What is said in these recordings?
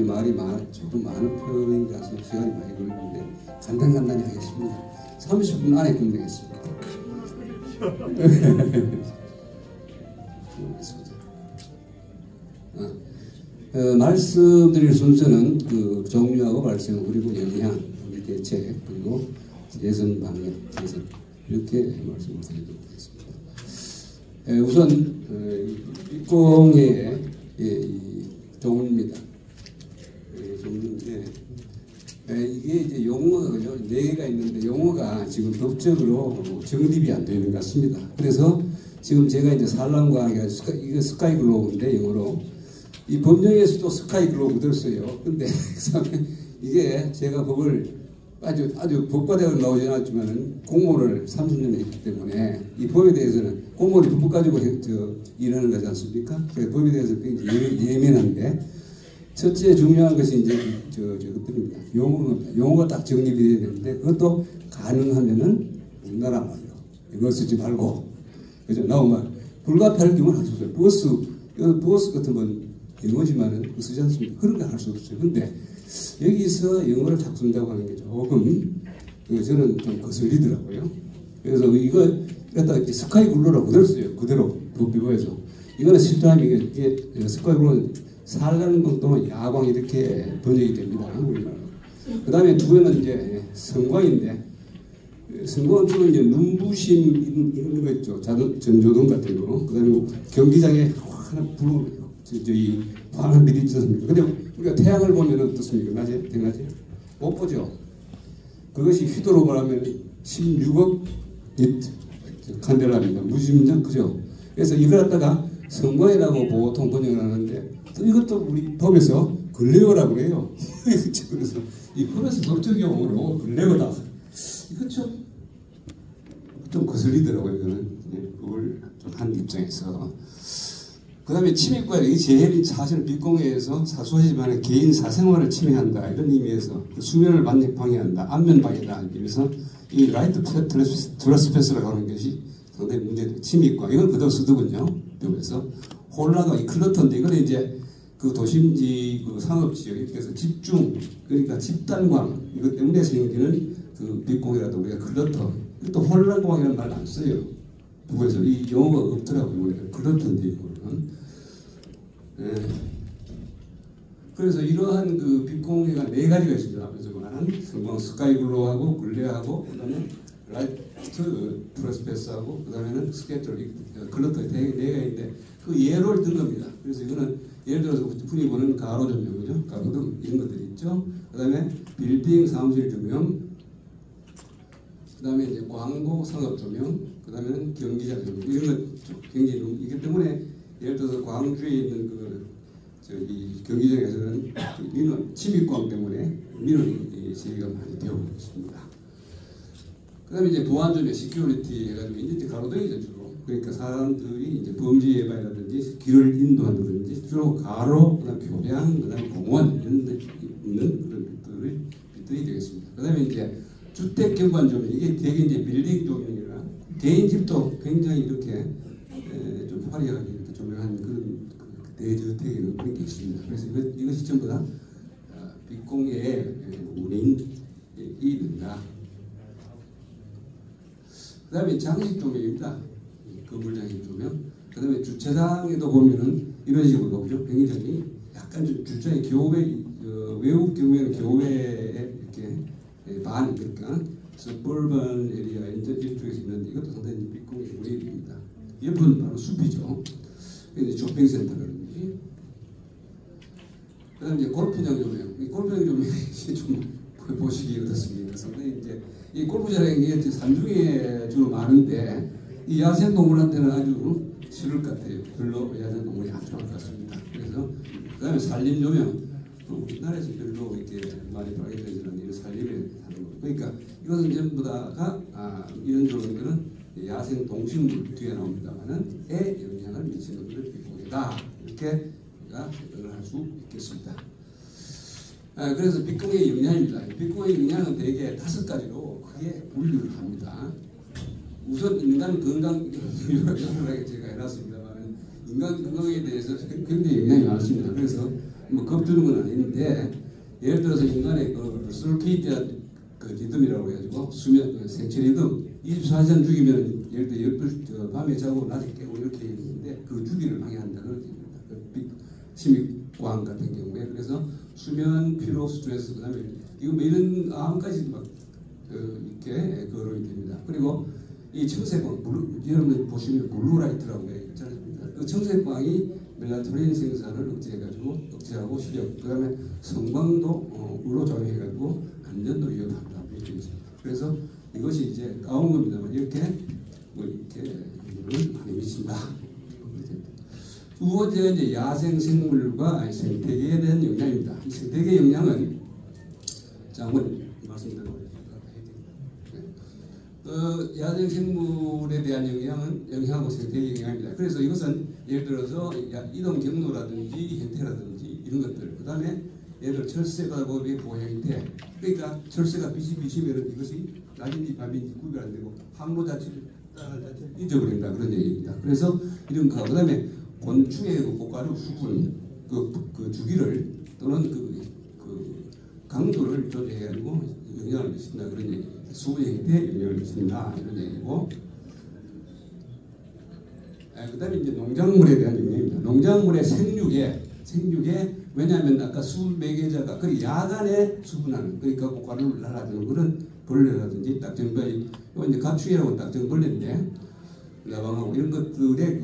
말이 조금 많은 편이라서 시간이 많이 걸리는데 간단히 하겠습니다. 30분 안에 끝내겠습니다. 말씀드릴 순서는 그 종류하고 발생, 그리고 영향, 우리 대책, 그리고 예선 방향, 예선 이렇게 말씀을 드리도록 하겠습니다. 우선 입공의 종류입니다. 종류인데 이게 이제 용어가 그죠? 4개가 있는데 용어가 지금 법적으로 정립이 안 되는 것 같습니다. 그래서 지금 제가 이제 산란과학이 이게 스카이 글로브인데 영어로 이 법령에서도 스카이 글로브를 써요. 근데 이게 제가 법을 아주 법과대학을 나오지 않았지만은 공무원을 30년 했기 때문에 이 법에 대해서는 공무원이 법 가지고 일하는 거지 않습니까? 그래서 법에 대해서 굉장히 예민한데 첫째 중요한 것이 이제 그것들입니다. 용어가 딱 정립이 돼야 되는데 그것도 가능하면은 우리나라 말로 이거 쓰지 말고 그죠? 나오면 불가피할 경우는 할 수 없어요. 버스 같은 건 영어지만은 쓰지 않습니까? 그런 거 할 수 없어요. 근데 여기서 영어를 자꾸 쓴다고 하는 게 조금 저는 좀 거슬리더라고요. 그래서 이거 갖다 스카이 글로라고 그대로 써요. 그대로 법비부에서 이거는 실제로 이게 스카이 글로는 산란 동안 야광 이렇게 번역이 됩니다. 우리나라. 그 다음에 두 개는 이제 성광인데 성광은 주로 이제 눈부심 이런 거 있죠. 전조등 같은 거. 그 다음에 경기장에 하나 이 환한 빛이 있었습니다. 근데 우리가 태양을 보면 어떻습니까? 낮에? 대낮에? 못 보죠. 그것이 휘도로 말하면 16억 니트 칸델라입니다. 무심장 그죠? 그래서 이걸 갖다가 성광이라고 보통 번역을 하는데 또 이것도 우리 법에서 글레어라고 그래요. 그래서 이 법에서 법적 용어로 글레어다. 이거 좀 거슬리더라고요. 이거는 그걸 좀 한 입장에서. 그 다음에 침입과 이게 제일 사실은 빅공해에서 사소하지만 개인 사생활을 침해한다 이런 의미에서 수면을 방해한다, 안면 방해다 이러면서 이 라이트 트레스패스라고 하는 것이 상당히 문제돼요. 침입과 이건 그대로 쓰더군요. 그래서 홀라가 이 클러터인데 이거는 이제 그 도심지 그 상업지역 이렇게 해서 집중 그러니까 집단광 이것 때문에 생기는 그 빅공해라도 우리가 클러터 또 혼란광이라는 말 안 써요. 북에서 이 용어가 없더라고요. 클러터인데 이거는. 그래서 이러한 그 빅공해가 4가지가 있습니다. 앞에서 말한 성광 스카이글로하고 글레하고 그다음에 라이트 프로스페스하고 그다음에는 스케터 클러터 4개가 있는데 그 예로를 든 겁니다. 그래서 이거는 예를 들어서 흔히 보는 가로 조명이죠. 가로등 이런 것들이 있죠. 그다음에 빌딩 사무실 조명, 그다음에 이제 광고 상업 조명, 그다음에는 경기장 조명 이런 것 굉장히 이기 때문에 예를 들어서 광주에 있는 경기장에서는 민원 침입광 때문에 민원이 제기가 많이 되고 있습니다. 그다음에 이제 보안 조명, 시큐리티 해가지고 이제 가로등이죠 주로. 그러니까 사람들이 이제 범죄 예방이라든지 길을 인도한다든지 주로 가로, 그다음 교량, 그다음 공원 이런 데 있는 그런 빛들이 되겠습니다. 그다음에 이제 주택 경관 조명 이게 되게 이제 빌딩 조명이라 개인 집도 굉장히 이렇게 좀 화려하게 이렇게 조명한 그런 대주택에는 그런 게 있습니다. 그래서 이것이 전부 다 빅공해의 원인이 된다. 그 다음에 장식 조명입니다. 건물 장식 조명. 그 다음에 주차장에도 보면은 이런 식으로 보죠. 굉장히 약간 좀 주차의 교외, 외국 경우에는 교외에 이렇게 반, 그러니까 서버번 에리아 이쪽에서 있는데 이것도 상당히 빅공해의 원인입니다. 옆은 바로 숲이죠. 이제 쇼핑센터라든지. 그 다음에 이제 골프장 조명. 이 골프장 조명이 좀 보시기 어떻습니까? 상당히 이제 이 골프장이 산중에 주로 많은데 이 야생동물한테는 아주 싫을 것 같아요. 별로 야생동물이 안 좋을 것 같습니다. 그래서 그 다음에 산림 조명. 우리나라에서 별로 이렇게 많이 발견되지는 이런 산림에 하는 거. 그러니까 이것은 전부 다가 이런 조명들은 야생 동식물 뒤에 나옵니다만은 에 영향을 미치는 것을 빅공해다 이렇게 우리가 해석을 할 수 있겠습니다. 그래서 빅공해의 영향입니다. 빅공해의 영향은 대개 5가지로 크게 분류를 합니다. 우선 인간 건강 요약을 제가 해놨습니다만 인간 건강에 대해서 굉장히 영향이 많습니다. 그래서 뭐 겁주는 건 아닌데 예를 들어서 인간의 그 솔케이디아 그 리듬이라고 해가지고 수면 그 생체 리듬 24시간 죽이면 예를 들어 12 밤에 자고 낮에 깨고 이렇게 있는데 그 주기를 방해한다 그런 얘기입니다. 그 심익광 같은 경우에 그래서 수면 피로 스트레스 그다음에 이거 뭐 이런 암까지 막 이렇게 거론이 됩니다. 그리고 이 청색광 여러분 보시면 블루라이트라고 있잖아요. 그 청색광이 멜라토닌 생산을 억제하고 시력 그다음에 성광도 으로 작용해가지고 안전도 위협한다 이렇게 있습니다. 그래서 이것이 이제 까온 겁니다만 이렇게 영향을 많이 미친다. 두 번째가 이제 야생 생물과 생태계에 대한 영향입니다. 이 생태계 영향은 자 한번 말씀드리도록 야생 생물에 대한 영향하고 생태계 영향입니다. 그래서 이것은 예를 들어서 이동 경로라든지 형태라든지 이런 것들 그 다음에 예를 들어 철새가 보호 형태 그러니까 철새가 빛이 비치면 이것이 낮인지 밤인지 구별 안 되고 항로 자체를 잊어버린다 그런 얘기입니다. 그래서 이런 거 그 다음에 곤충의 그 꽃가루 수분 그 주기를 또는 그 강도를 조절해가지고 영향을 미친다 그런 얘기. 수분 형태에 영향을 미친다 이런 얘기고. 그다음에 이제 농작물에 대한 영향입니다. 농작물의 생육에 왜냐하면 아까 수분 매개자가 그 야간에 수분하는 그러니까 꽃가루를 날아주는 그런 벌레라든지 딱정벌레 이거 이제 갑충이라고 딱정벌레인데 나방하고 이런 것들의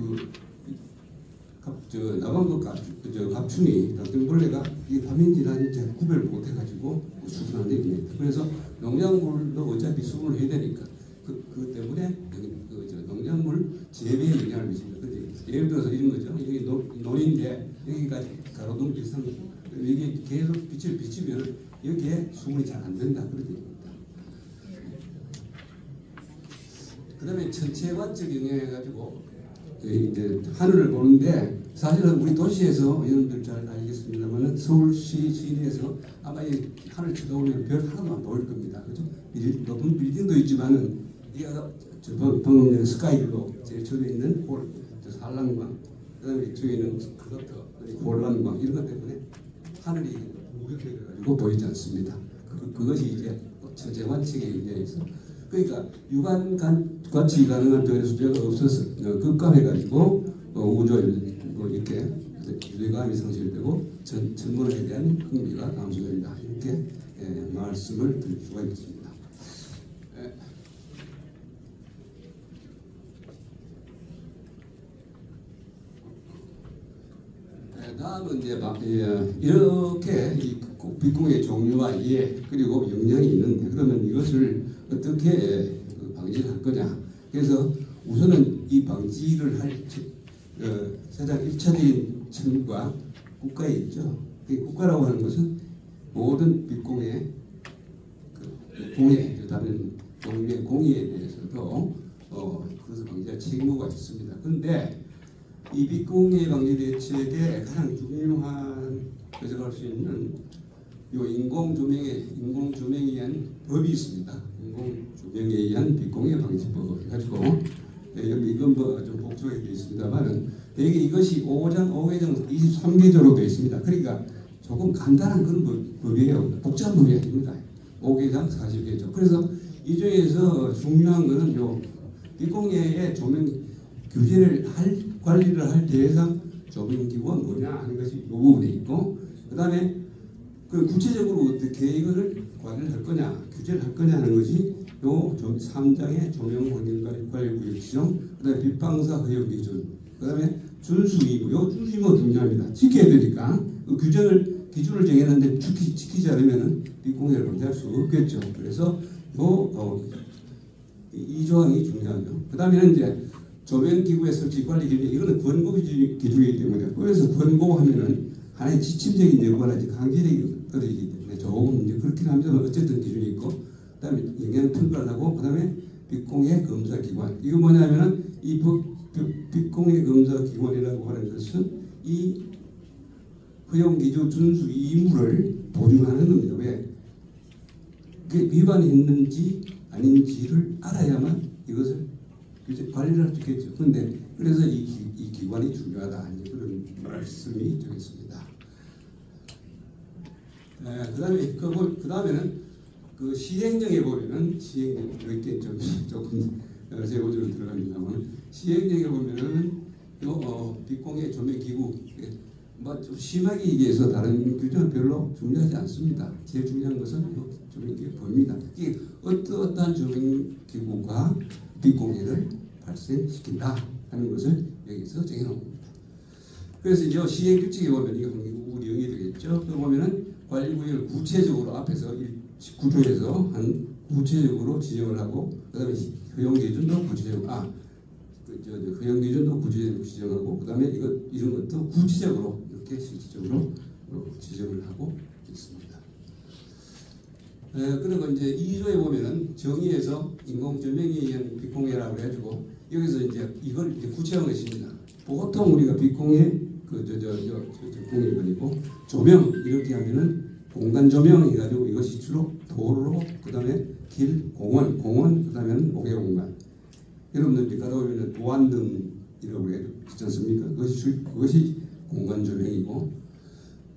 나방도 갑충이 딱정벌레가 이 밤인지 낮인지 구별 못해가지고 수분하는 얘기입니다. 그래서 농작물도 어차피 수분을 해야 되니까 그 때문에 농작물 재배에 영향을 미칩니다. 예를 들어서 이런 거죠. 여기 논인데 여기까지 가로등 비슷한 거. 이게 계속 빛을 비치면 여기에 수분이 잘 안 된다 그런 얘기입니다. 그다음에 천체관적 영향해가지고 이제 하늘을 보는데 사실은 우리 도시에서 여러분들 잘 알겠습니다만은 서울시 시내에서 아마 이 하늘 쳐다보면 별 하나도 안 보일 겁니다. 그죠? 높은 빌딩도 있지만은 이게 방금 전에 스카이블로 제일 처음에 있는 산란광 그다음에 이쪽에는 클러터 골란광 이런 것 때문에 하늘이 무력해가지고 보이지 않습니다. 그것이 이제 천체관측의 영향에서 그러니까 유관 관측이 가능한 별의 숫자가 없어서 급감해가지고 우주에 이렇게 유대감이 상실되고 천문학에 대한 흥미가 감소된다 이렇게 말씀을 드릴 수가 있습니다. 다음은 이제 이렇게 이 빛공의 종류와 이해 그리고 영향이 있는데 그러면 이것을 어떻게 방지를 할 거냐? 그래서 우선은 이 방지를 할 세상 1차적인 청과 국가에 있죠. 국가라고 하는 것은 모든 빛공의 공해, 다른 종류의 공해에 대해서도 그것을 방지할 책무가 있습니다. 그런데 이 빛공해 방지 대책의 가장 중요한 것을 할 수 있는 요 인공 조명에 의한 법이 있습니다. 인공 조명에 의한 빛공해 방지법 해가지고 여기 이건 뭐 좀 복잡하게 되어 있습니다만은 대개 이것이 5회장 23개조로 되어 있습니다. 그러니까 조금 간단한 그런 법이에요. 복잡한 법이 아닙니다. 5개장 40개조. 그래서 이 중에서 중요한 것은 요 빛공해의 조명 규제를 관리를 할 대상 조명기구가 뭐냐 하는 것이 이 부분에 있고 그 다음에 그 구체적으로 어떻게 이거를 관리를 할 거냐 규제를 할 거냐 하는 것이 요 3장의 조명 환경관리구역 지정 그 다음에 빛방사 허용 기준 그 다음에 준수 의무 요 준수 의무가 중요합니다. 지켜야 되니까 그 기준을 정해놨는데 지키지 않으면 빛공해를 방지할 수 없겠죠. 그래서 이 조항이 중요하죠. 그 다음에는 이제 조명기구의 설치 관리 기준 이거는 권고 기준이기 때문에 그래서 권고하면은 하나의 지침적인 여부가 강제력이 떨어지기 때문에 조금 이제 그렇긴 하지만 어쨌든 기준이 있고 그다음에 영향 평가를 하고 그다음에 빛공해 검사 기관 이거 뭐냐면은 이 빛공해 검사 기관이라고 하는 것은 이 허용 기준 준수 의무를 보증하는 겁니다. 왜? 그게 위반이 있는지 아닌지를 알아야만 이것을 이제 관리를 할 수 있겠죠. 그런데 그래서 이 기관이 중요하다. 그런 말씀이 되겠습니다. 그 다음에는 그 시행령에 보면은 시행령 이렇게 좀 조금 제고적으로 들어갑니다만 시행령에 보면은 빛공해 조명 기구 뭐 좀 심하게 얘기해서 다른 규정은 별로 중요하지 않습니다. 제일 중요한 것은 조명기구 보입니다. 이게 어떠한 조명기구가 빛공해를 발생시킨다 하는 것을 여기서 정해놓은 겁니다. 그래서 이제 시행규칙에 보면 이게 환경기구 0이 되겠죠. 그 보면은 관리구역을 구체적으로 앞에서 9조에서 한 구체적으로 지정을 하고 그다음에 허용기준도 구체적으로 허용기준도 구체적으로 지정하고 그다음에 이런 것도 구체적으로 이렇게 실질적으로 지정을 하고 있습니다. 그리고 이제 2조에 보면은 정의에서 인공조명에 의한 빛공해라고 해가지고 여기서 이제 이걸 이제 구체화한 것입니다. 보통 우리가 빛공해 공해버리고 조명 이렇게 하면은 공간 조명 해가지고 이것이 주로 도로 그다음에 길 공원 그다음에는 목외 공간 여러분들 이제 가다 보면은 보안등이라고 해요. 그렇지 않습니까? 그것이 공간 조명이고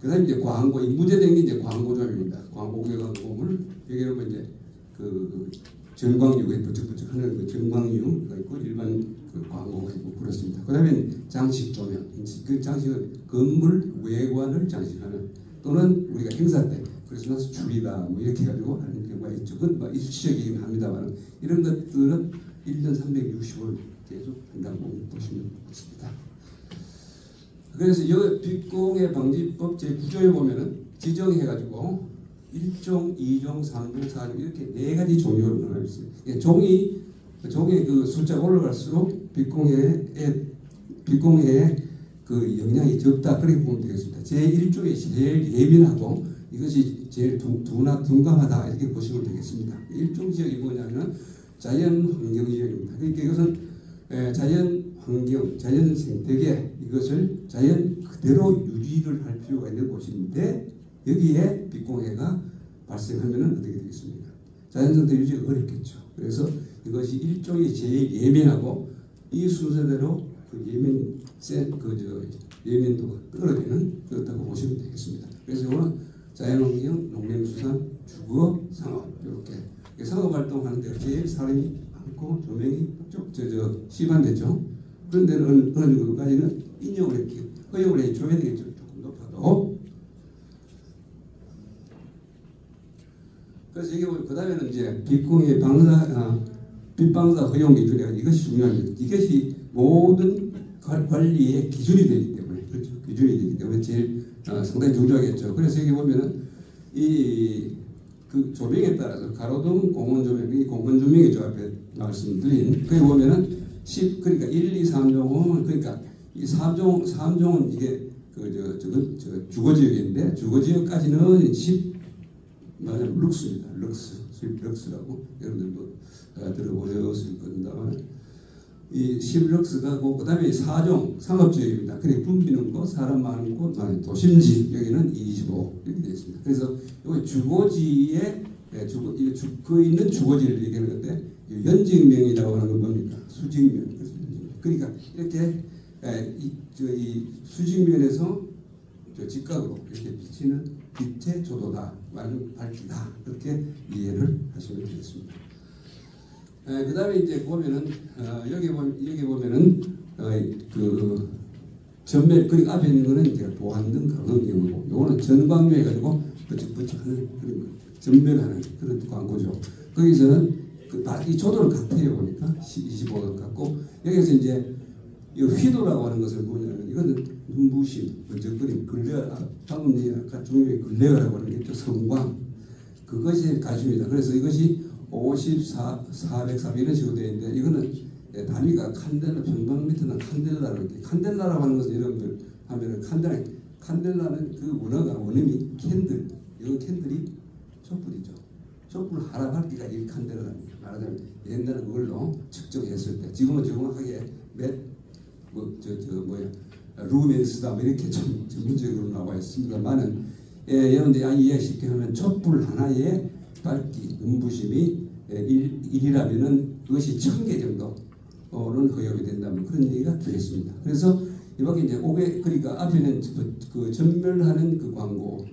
그다음에 이제 광고 이 문제된 게 이제 광고 조명입니다. 광고 광고물 여기는 뭐 이제 그 전광유에 부쩍부쩍하는 그 전광유가 있고 일반 그 광고가 있고 그렇습니다. 그다음에 장식 조명 그 장식은 건물 외관을 장식하는 또는 우리가 행사 때 크리스마스 추리다 뭐 이렇게 해가지고 하는 경우가 있죠. 그건 뭐 일시적이긴 합니다만 이런 것들은 1년 365일 계속 한다고 보시면 좋습니다. 그래서 이 빛공해 방지법 제9조에 보면은 지정해가지고 1종, 2종, 3종, 4종 이렇게 4가지 종류로 나눠 있습니다. 종이 그 숫자가 올라갈수록 빛공해의 그 영향이 적다 그렇게 보면 되겠습니다. 제1쪽이 제일 예민하고 이것이 제일 둔감하다 이렇게 보시면 되겠습니다. 1종 지역이 뭐냐면 자연환경지역입니다. 그러니까 이것은 자연환경, 자연 생태계 이것을 자연 그대로 유지를 할 필요가 있는 곳인데 여기에 빛공해가 발생하면 어떻게 되겠습니까? 자연생태 유지가 어렵겠죠. 그래서 이것이 1종이 제일 예민하고 이 순서대로 그 예민도가 떨어지는 그렇다고 보시면 되겠습니다. 그래서 이거는 자연환경, 농림수산, 주거, 상업 이렇게 상업 활동하는 데가 제일 사람이 많고 조명이 심한 데죠. 그런 데는 어느 정도까지는 인정을 했기 허용을 해줘야 되겠죠. 조금 높아도. 그래서 이게 그 다음에는 이제 빛공해 빛방사 허용 기준이 이것이 중요합니다. 이것이 모든 관리의 기준이 되기 때문에 그렇죠. 기준이 되기 때문에 제일 상당히 중요하겠죠. 그래서 여기 보면은 그 조명에 따라서 가로등 공원 조명, 이 공원 조명이죠. 앞에 말씀드린. 거기 보면은 그러니까 1, 2, 3종은 그러니까 이 3종은 이게 주거지역인데 주거지역까지는 10 말하자면 럭스입니다. 럭스라고 여러분들도 들어보셨을 겁니다만 이 10럭스가 그 다음에 4종 상업지역입니다. 그래 붐비는 곳, 사람 많은 곳, 도심지 여기는 25 이렇게 되어 있습니다. 그래서 여기 주거지에 죽어 있는 주거지를 얘기하는 건데 연직명이라고 하는 건 뭡니까? 수직면. 그러니까 이렇게 이 수직면에서 직각으로 이렇게 비치는 빛의 조도다, 밝기다 그렇게 이해를 하시면 되겠습니다. 그 다음에 이제 보면은 여기 보면은 그 전멸 그리고 앞에 있는 거는 이제 보안등 가공용이고 요거는 전광유 해가지고 부쩍부쩍하는 그런 전멸하는 그런 광고죠. 거기서는 이 조도는 같아요 보니까 25도 같고 여기서 이제 이 휘도라고 하는 것을 뭐냐면 이거는 눈부심, 번쩍거림, 방금 아까 중요히 글레어라고 하는 게 있죠. 성광 그것이 가십니다. 그래서 이것이 54, 400, 3 이런 식으로 되어 있는데 이거는 단위가 칸델라 평방미터는 칸델라라고 이렇게 칸델라라고 하는 것은 여러분들 하면은 칸델라는 그 원음이 캔들 이거 캔들이 촛불이죠. 촛불 하나 밝기가 이 칸델라랍니다. 말하자면 옛날에 그걸로 측정했을 때 지금은 정확하게 루멘스다 뭐 이렇게 좀 전문적으로 나와 있습니다만은 여러분들 이해 쉽게 하면 촛불 하나의 밝기 눈부심이 1이라면은 그것이 1000개 정도 허용이 된다면 그런 얘기가 되겠습니다. 그래서 이밖에 이제 500 그러니까 앞에는 그 전멸하는 그 광고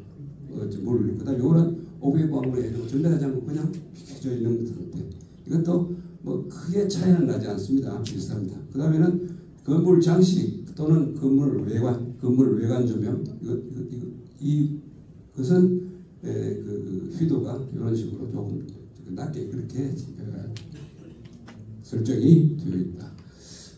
그다음에 요거는 500 광고에 전멸하지 않고 그냥 비켜져 있는 상태. 이것도 뭐 크게 차이는 나지 않습니다. 비슷합니다. 그다음에는 건물 장식 또는 건물 외관 조명 이것은 그 휘도가 이런 식으로 조금 낮게 그렇게 설정이 되어 있다.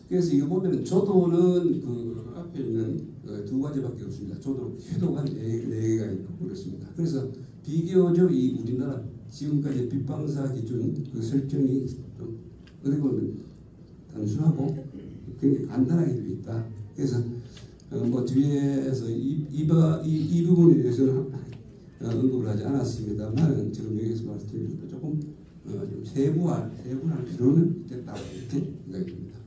그래서 이거 보면은 조도는 그 앞에 있는 두 가지밖에 없습니다. 조도 휘도가 네 개가 있고 그렇습니다. 그래서 비교적 이 우리나라 지금까지 빛방사 기준 그 설정이 좀 어떻게 보면 단순하고 굉장히 간단하게 되어 있다. 그래서 뭐 뒤에서 이 부분에 대해서는 언급을 하지 않았습니다만 지금 여기서 말씀드린 것도 조금 좀 세부할 필요는 있겠다 이렇게 생각이 듭니다.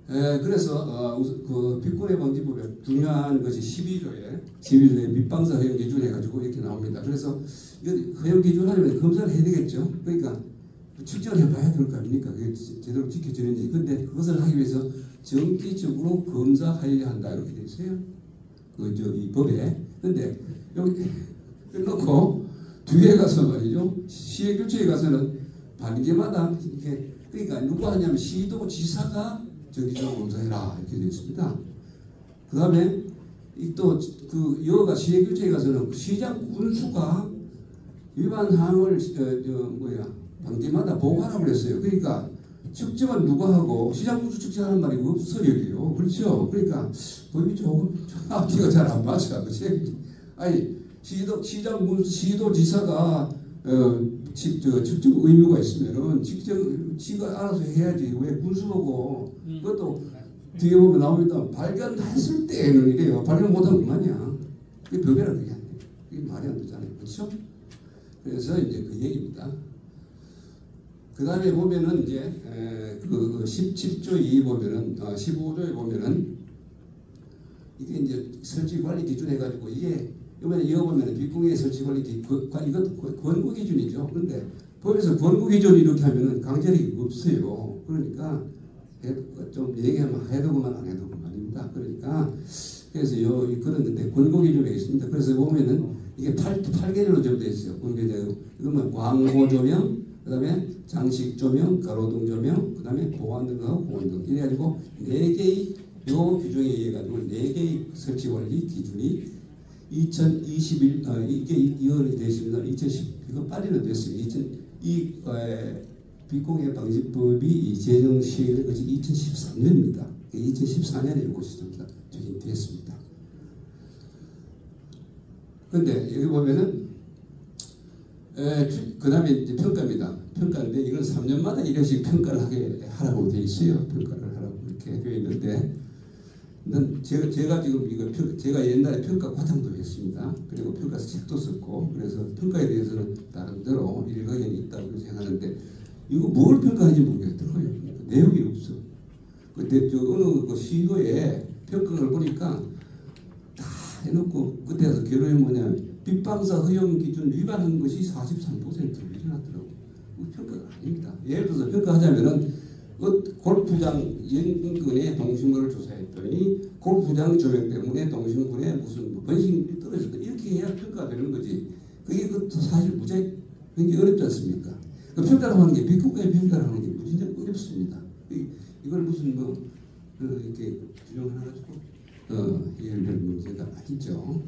그래서 그 빛군의 방지법에 중요한 것이 12조에 밑방사 허용 기준 해가지고 이렇게 나옵니다. 그래서 이거 허용 기준 하려면 검사를 해야 되겠죠. 그러니까 측정을 해봐야 될 거 아닙니까? 그게 제대로 지켜지는지. 근데 그것을 하기 위해서 정기적으로 검사하여야 한다 이렇게 돼 있어요. 이 법에. 근데 여기 끝놓고 뒤에 가서 말이죠. 시의 교체에 가서는 반기마다 이렇게 그러니까 누가 하냐면 시도 지사가 정기적으로 검사해라 이렇게 되어 있습니다. 그 다음에 또 그 여가 시의 교체에 가서는 시장 군수가 위반 사항을 반기마다 보고하라고 그랬어요. 그러니까 측정은 누가 하고 시장 군수 측정하는 말이 없어요 여기요. 그렇죠? 그러니까 법이 조금 앞뒤가 잘 안 맞아. 그치? 아니 시장 군수 시도지사가 측정 의무가 있으면은 측정 지가 알아서 해야지. 왜 군수 보고 그것도 뒤에 보면 나옵니다. 발견했을 때는 이래요. 발견 못하면 그만이야. 그게 법이라 그게 안 돼. 그게 말이 안 되잖아요. 그렇죠? 그래서 이제 그 얘기입니다. 그 다음에 보면은 이제 그 17조 2 보면은 15조에 보면은 이게 이제 설치 관리 기준 해가지고 이게 이번에 이거 보면은 빗공의 설치 관리 기준 이것도 권고 기준이죠. 그런데 법에서 권고 기준 이렇게 하면은 강제력이 없어요. 그러니까 좀 얘기하면 해도 그만 안 해도 그만입니다. 그러니까 그래서 그런데 권고 기준이 있습니다. 그래서 보면은 이게 8개로 점되어 있어요. 권고제도 이거는 광고 조명, 그다음에 장식 조명, 가로등 조명, 그다음에 보안 등하고 공원 등 이래가지고 4개의 요 규정에 의해 가지고 4개의 설치 관리 기준이 2021 이게 이혼이 되었습니다. 2010 이거 빨리는 됐어요. 빛공해 방지법이 제정 시행된 것이 2013년입니다. 2014년에 이것이 전부 적용되었습니다. 그런데 여기 보면은 그 다음에 이제 평가입니다. 평가인데 이건 3년마다 이래씩 평가를 하라고 되어 있어요. 평가를 하라고 이렇게 되어 있는데 제가 지금 이거 제가 옛날에 평가 과장도 했습니다. 그리고 평가 책도 썼고 그래서 평가에 대해서는 나름대로 일가견이 있다고 생각하는데 이거 뭘 평가하는지 모르겠더라고요. 내용이 없어. 근데 어느 그 시도에 평가를 보니까 다 해놓고 그때서 결론이 뭐냐면 빛방사 허용 기준 위반한 것이 43%로 일어났더라고요. 평가가 아닙니다. 예를 들어서 평가하자면은 골프장 인근의 동식물을 조사했더니 골프장 조명 때문에 동식물에 무슨 번식이 떨어졌다. 이렇게 해야 평가가 되는 거지. 그게 사실 무지 굉장히 어렵지 않습니까? 그 평가를 하는 게 빛국가의 평가를 하는 게 무진장 어렵습니다. 이걸 무슨 이렇게 규정을 해가지고 해결될 문제가 아니죠.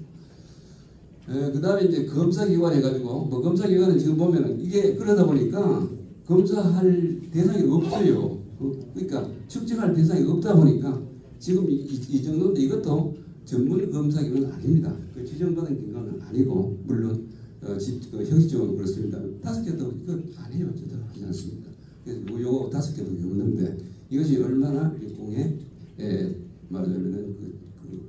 그 다음에 이제 검사기관 해가지고 검사기관은 지금 보면은 이게 그러다 보니까 검사할 대상이 없어요. 그러니까 측정할 대상이 없다 보니까 지금 이 정도인데 이것도 전문 검사기관은 아닙니다. 그 지정받은 기관은 아니고 물론 형식적으로 그렇습니다. 5개도 이거 안 해요. 제대로 하지 않습니다. 그래서 요거 5개도 없는데 이것이 얼마나 일공에 말하자면은 그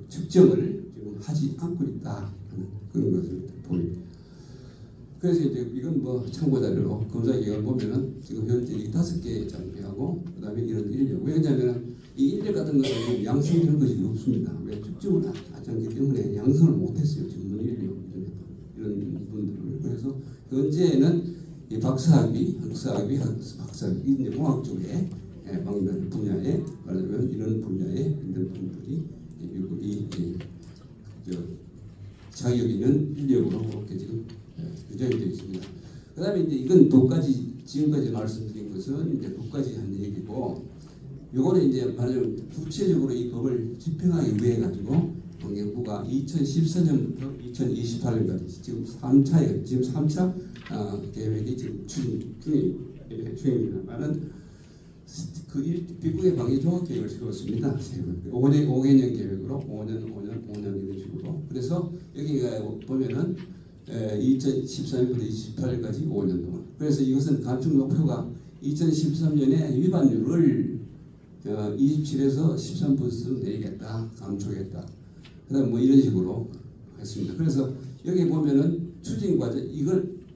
측정을 지금 하지 않고 있다 하는 그런 것을 보입니다. 그래서 이제 이건 뭐 참고 자료로 검사기관을 보면은 지금 현재 이 5개 장비하고 그다음에 이런 인력 왜냐하면 이 인력 같은 것은 양성되는 것이 없습니다. 왜 측정을 하지 않기 때문에 양성을 못했어요. 전문 인력 이런 분들을. 그래서 현재는 이 박사학위, 학사학위, 박사학위 이제 공학 쪽에 방면 분야에 말하자면 이런 분야에 있는 분들이 자격 있는 인력으로 그렇게 지금 규정이 되어 있습니다. 그 다음에 이제 이건 법까지 지금까지 말씀드린 것은 이제 법까지 한 얘기고, 요거는 이제 말하자면 구체적으로 이 법을 집행하기 위해 가지고 환경부가 2014년부터 2028년까지 지금 3차에 지금 3차 계획이 지금 추진 중입니다만은 그 빗국의 방위 종합 계획을 세웠습니다. 5개년 계획으로 5년 이런 식으로. 그래서 여기가 보면은 2014년부터 28년까지 5년 동안. 그래서 이것은 감축 목표가 2013년에 위반율을 27에서 13% 내리겠다, 감축했다. 그다음 뭐 이런 식으로 했습니다. 그래서 여기 보면은 추진 과제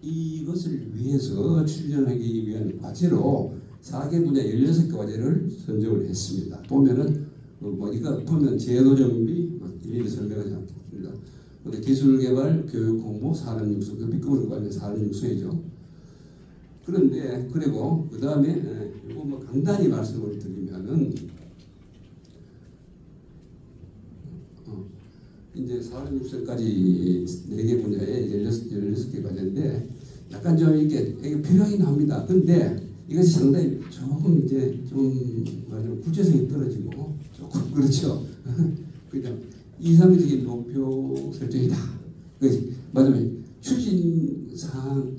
이것을 위해서 추진하기 위한 과제로 4개 분야 16개 과제를 선정을 했습니다. 보면은 뭐 이거 보면 제도 정비 일일이 설명하지 않겠습니다. 근데 기술 개발, 교육 공모, 산업 육성, 그 빗금을 관련 산업 육성이죠. 그런데 그리고 그 다음에 이거 뭐 간단히 말씀을 드리면은 이제 산업 육성까지 4개 분야에 16개 과제인데 약간 좀 이게 필요하긴 합니다. 근데 이것이 상당히 조금 이제 좀 구체성이 떨어지고 조금 그렇죠. 그냥 이상적인 목표 설정이다. 맞으면 추진 사항,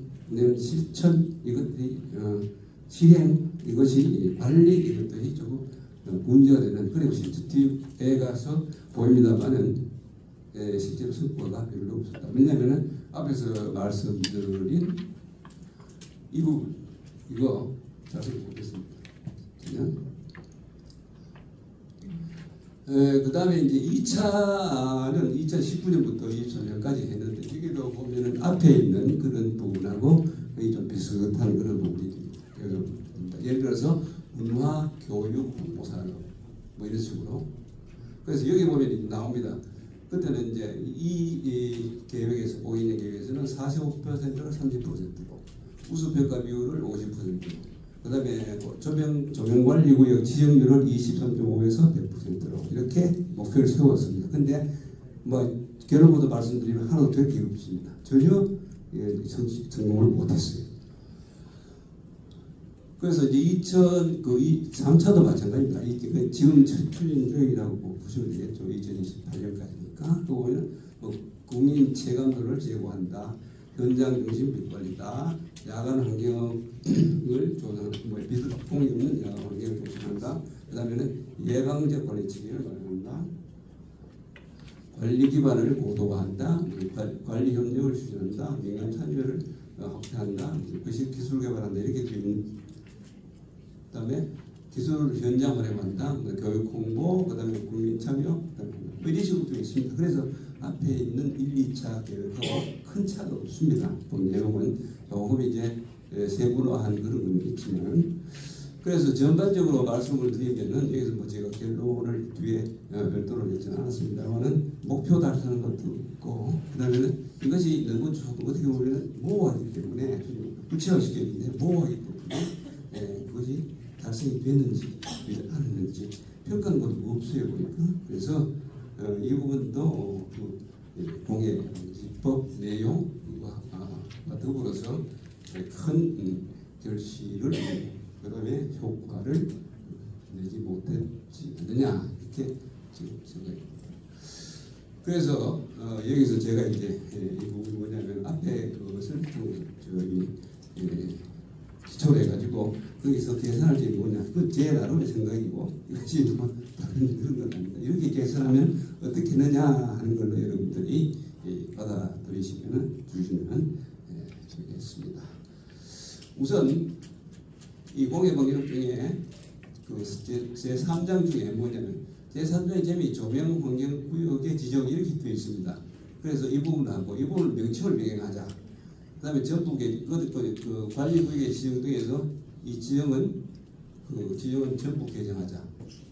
실천 이것들이 실행 이것이 관리 이것들이 조금 문제가 되는 그런 뒤에 가서 보입니다만은 실제로 성과가 별로 없었다. 왜냐하면은 앞에서 말씀드린 이 부분 이거 자세히 보겠습니다. 그 다음에 이제 2차는 2019년부터 24년까지 했는데 여기도 보면은 앞에 있는 그런 부분하고 거의 좀 비슷한 그런 부분이 있습니다. 예를 들어서 문화, 교육, 홍보산업 뭐 이런 식으로. 그래서 여기 보면 나옵니다. 그때는 이제 이 계획에서 5개년 계획에서는 45%로 30%고 우수평가 비율을 50%로 그 다음에 조명관리구역 지정률을 23.5에서 100%로 이렇게 목표를 세웠습니다. 근데 뭐 결론부터 말씀드리면 하나도 될 게 없습니다. 전혀 성공을 못했어요. 그래서 이제 3차도 마찬가지입니다. 지금 추진 중이라고 보시면 되겠죠. 2028년까지니까. 또 보면 국민 체감도를 제고한다. 현장 중심 빛관리다. 야간 환경을 조성하는 비공이 없는 야간 환경을 조성한다. 그 다음에는 예방적 관리 체계를 마련한다. 관리 기반을 고도화한다. 관리 협력을 추진한다. 민간 참여를 확대한다. 그것이 기술 개발한다. 이렇게 되는 그다음에 기술 현장 활용한다. 교육 홍보, 그다음에 국민 참여, 그다음에 뭐 이런 식으로 되어 있습니다. 그래서 앞에 있는 1, 2차 계획하고 큰 차가 없습니다. 본 내용은 조금 이제 세분화한 그런 건 있지만, 그래서 전반적으로 말씀을 드리면은 여기서 뭐 제가 결론을 뒤에 별도로 냈지는 않았습니다만은 목표 달성하는 것도 있고, 그다음에는 이것이 너무 조금 어떻게 보면 모호하기 때문에 구체화시켰는데 모호하기 때문에 그것이 달성이 됐는지 되지 않았는지 평가하는 것도 없어요 보니까. 그래서 이 부분도 공예방지법 내용과 더불어서 큰 결실을 그다음에 효과를 내지 못했지 않느냐 이렇게 지금 생각합니다. 그래서 여기서 제가 이제 이 부분이 뭐냐면 앞에 그것을 저기 기초로 해가지고 거기서 계산할 게 뭐냐, 그 제 나름의 생각이고 이것이 뭐 다른 그런 건 아닙니다. 이렇게 계산하면 어떻게 했느냐 하는 걸로 여러분들이 받아들이시면 주시면 되겠습니다. 우선 이 공예방역 중에 그 제3장 중에 뭐냐면 제3장의 점이 조명환경구역의 지정 이렇게 되어 있습니다. 그래서 이 부분하고 이 부분을 명칭을 명행하자. 그 다음에 전북의 그 관리구역의 지정 등에서 이 지정은 전북 개정하자.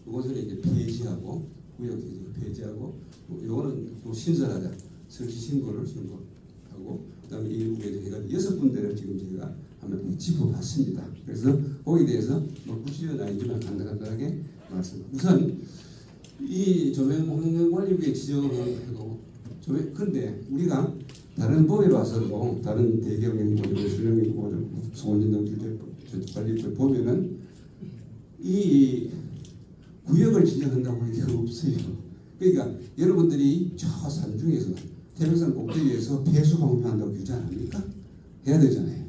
그것을 이제 폐지하고 구역 개정 폐지하고 요거는 또 신설하자. 설치 신고를 신고하고 그다음에 이후에 해가지고 6군데를 지금 저희가 한번 짚어봤습니다. 그래서 거기에 대해서 뭐 구체적은 아니지만 간단하게 말씀. 우선 이 조명환경관리부의 지정하고 근데 우리가 다른 법에 봐서도 다른 대기업행보조, 수령행보조, 소원진동질적관리법 보면은 이 구역을 지정한다고 하는 게 없어요. 그러니까 여러분들이 저 산 중에서 태백산 꼭대기에서 폐수 방류한다고 규제 안 합니까? 해야 되잖아요.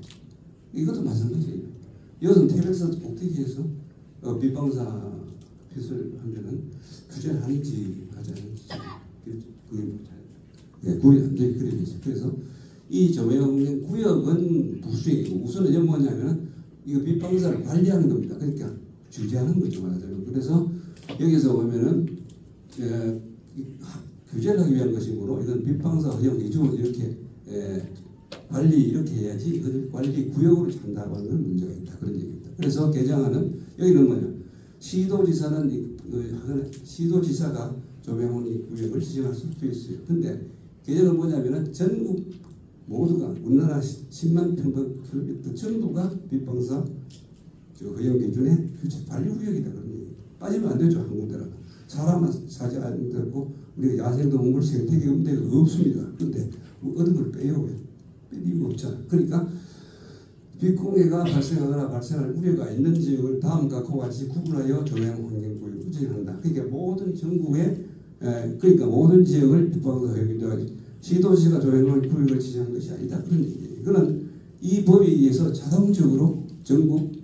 이것도 마찬가지예요. 여기서 태백산 꼭대기에서 빗방사 폐수를 하면은 규제를 하는지 하지 않는지 그게 구분이 안 되게 그려져. 그래서 이 조명 구역은 부수익이고 우선은 뭐냐면은 이거 빗방사를 관리하는 겁니다. 그러니까 규제하는 거죠 말하자면. 그래서 여기서 보면은 규제를 하기 위한 것이므로 이건 빗방사 허용 위주 이렇게 관리 이렇게 해야지 이걸 관리 구역으로 한다고는 문제가 있다 그런 얘기입니다. 그래서 개정안은 여기는 뭐냐 시도지사는 시도지사가 조명원 구역을 지정할 수도 있어요. 근데 개정은 뭐냐면은 전국 모두가 우리나라 10만 평방킬로미터 전부가 빗방사 허용 기준의 관리 구역이다 그런 얘기. 빠지면 안 되죠 한 군데라도. 사람만 사지 않는 되고 우리가 야생동물 생태계 음대가 없습니다. 그런데 얻은 걸 빼요. 뺄 이유가 없잖아. 그러니까 빗공해가 발생하거나 발생할 우려가 있는 지역을 다음과 같이 구분하여 조명환경구역을 지정한다. 그러니까 모든 전국에 그러니까 모든 지역을 빗방사 허용이다. 시도지가 조명환경구역을 지정한 것이 아니다. 그런 얘기예요. 이거는 이 법에 의해서 자동적으로 전국